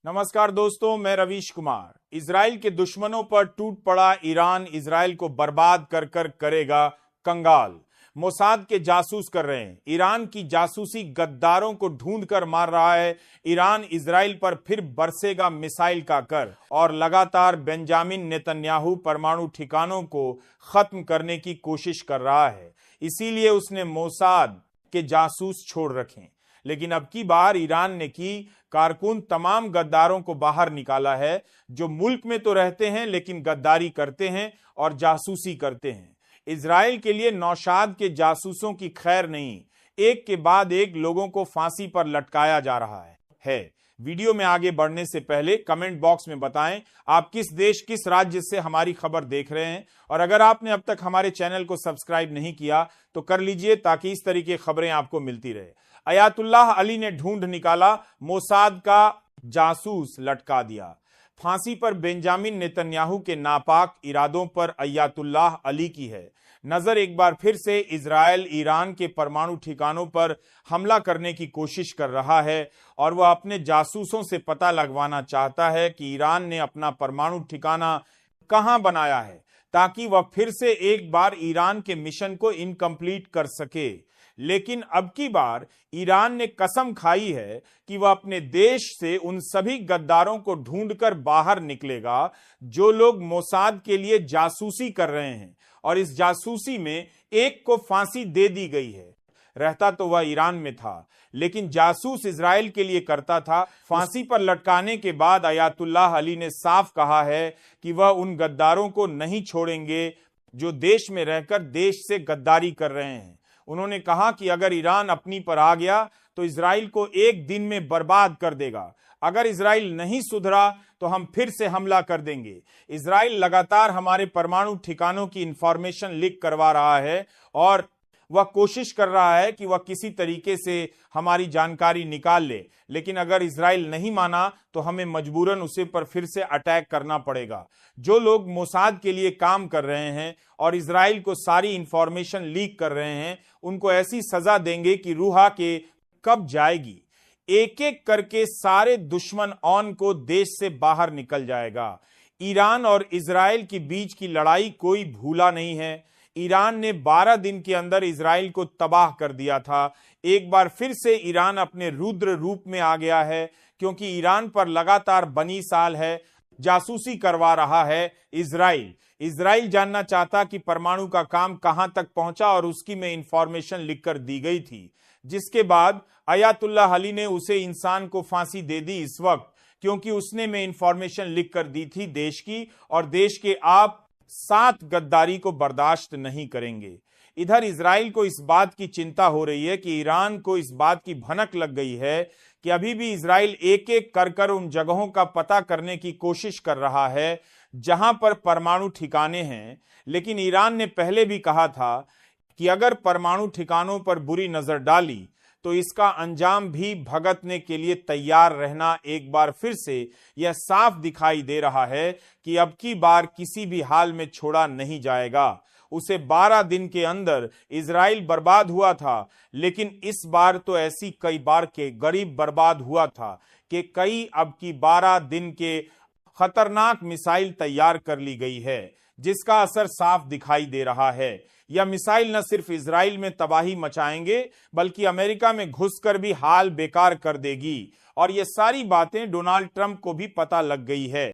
नमस्कार दोस्तों, मैं रवीश कुमार। इजराइल के दुश्मनों पर टूट पड़ा ईरान इजराइल को बर्बाद कर कर करेगा कंगाल। मोसाद के जासूस कर रहे हैं। ईरान की जासूसी गद्दारों को ढूंढ कर मार रहा है। ईरान इजराइल पर फिर बरसेगा मिसाइल का कर और लगातार बेंजामिन नेतन्याहू परमाणु ठिकानों को खत्म करने की कोशिश कर रहा है। इसीलिए उसने मोसाद के जासूस छोड़ रखे। लेकिन अब की बार ईरान ने की कारकुन तमाम गद्दारों को बाहर निकाला है, जो मुल्क में तो रहते हैं लेकिन गद्दारी करते हैं और जासूसी करते हैं। इजराइल के लिए नौशाद के जासूसों की खैर नहीं, एक के बाद एक लोगों को फांसी पर लटकाया जा रहा है। वीडियो में आगे बढ़ने से पहले कमेंट बॉक्स में बताएं आप किस देश किस राज्य से हमारी खबर देख रहे हैं, और अगर आपने अब तक हमारे चैनल को सब्सक्राइब नहीं किया तो कर लीजिए ताकि इस तरीके खबरें आपको मिलती रहे। अयातुल्लाह अली ने ढूंढ निकाला, मोसाद का जासूस लटका दिया। फांसी पर बेंजामिन नेतन्याहू के नापाक इरादों पर अयातुल्लाह अली की है नजर। एक बार फिर से इजराइल ईरान के परमाणु ठिकानों पर हमला करने की कोशिश कर रहा है और वह अपने जासूसों से पता लगवाना चाहता है कि ईरान ने अपना परमाणु ठिकाना कहां बनाया है, ताकि वह फिर से एक बार ईरान के मिशन को इनकम्प्लीट कर सके। लेकिन अब की बार ईरान ने कसम खाई है कि वह अपने देश से उन सभी गद्दारों को ढूंढकर बाहर निकलेगा जो लोग मोसाद के लिए जासूसी कर रहे हैं, और इस जासूसी में एक को फांसी दे दी गई है। रहता तो वह ईरान में था लेकिन जासूस इजराइल के लिए करता था। फांसी पर लटकाने के बाद अयातुल्लाह अली ने साफ कहा है कि वह उन गद्दारों को नहीं छोड़ेंगे जो देश में रहकर देश से गद्दारी कर रहे हैं। उन्होंने कहा कि अगर ईरान अपनी पर आ गया तो इजराइल को एक दिन में बर्बाद कर देगा। अगर इजराइल नहीं सुधरा तो हम फिर से हमला कर देंगे। इजराइल लगातार हमारे परमाणु ठिकानों की इंफॉर्मेशन लीक करवा रहा है और वह कोशिश कर रहा है कि वह किसी तरीके से हमारी जानकारी निकाल ले, लेकिन अगर इजराइल नहीं माना तो हमें मजबूरन उसे पर फिर से अटैक करना पड़ेगा। जो लोग मोसाद के लिए काम कर रहे हैं और इजराइल को सारी इंफॉर्मेशन लीक कर रहे हैं, उनको ऐसी सजा देंगे कि रूह के कब जाएगी। एक एक करके सारे दुश्मन ऑन को देश से बाहर निकल जाएगा। ईरान और इजराइल के बीच की लड़ाई कोई भूला नहीं है। ईरान ने 12 दिन के अंदर इजराइल को तबाह कर दिया था। एक बार फिर से ईरान अपने रुद्र रूप में आ गया है, क्योंकि ईरान पर लगातार बनी साल है, जासूसी करवा रहा है इजराइल जानना चाहता कि परमाणु का काम कहां तक पहुंचा और उसकी में इंफॉर्मेशन लिखकर दी गई थी, जिसके बाद अयातुल्लाह अली ने उसे इंसान को फांसी दे दी इस वक्त, क्योंकि उसने में इंफॉर्मेशन लिख कर दी थी देश की, और देश के आप 7 गद्दारी को बर्दाश्त नहीं करेंगे। इधर इजराइल को इस बात की चिंता हो रही है कि ईरान को इस बात की भनक लग गई है कि अभी भी इजराइल एक एक कर उन जगहों का पता करने की कोशिश कर रहा है जहां पर परमाणु ठिकाने हैं। लेकिन ईरान ने पहले भी कहा था कि अगर परमाणु ठिकानों पर बुरी नजर डाली तो इसका अंजाम भी भुगतने के लिए तैयार रहना। एक बार फिर से यह साफ दिखाई दे रहा है कि अब की बार किसी भी हाल में छोड़ा नहीं जाएगा। उसे 12 दिन के अंदर इजराइल बर्बाद हुआ था, लेकिन इस बार तो ऐसी कई बार के गरीब बर्बाद हुआ था कि कई अब की 12 दिन के खतरनाक मिसाइल तैयार कर ली गई है, जिसका असर साफ दिखाई दे रहा है। यह मिसाइल न सिर्फ इजराइल में तबाही मचाएंगे बल्कि अमेरिका में घुसकर भी हाल बेकार कर देगी, और ये सारी बातें डोनाल्ड ट्रंप को भी पता लग गई है।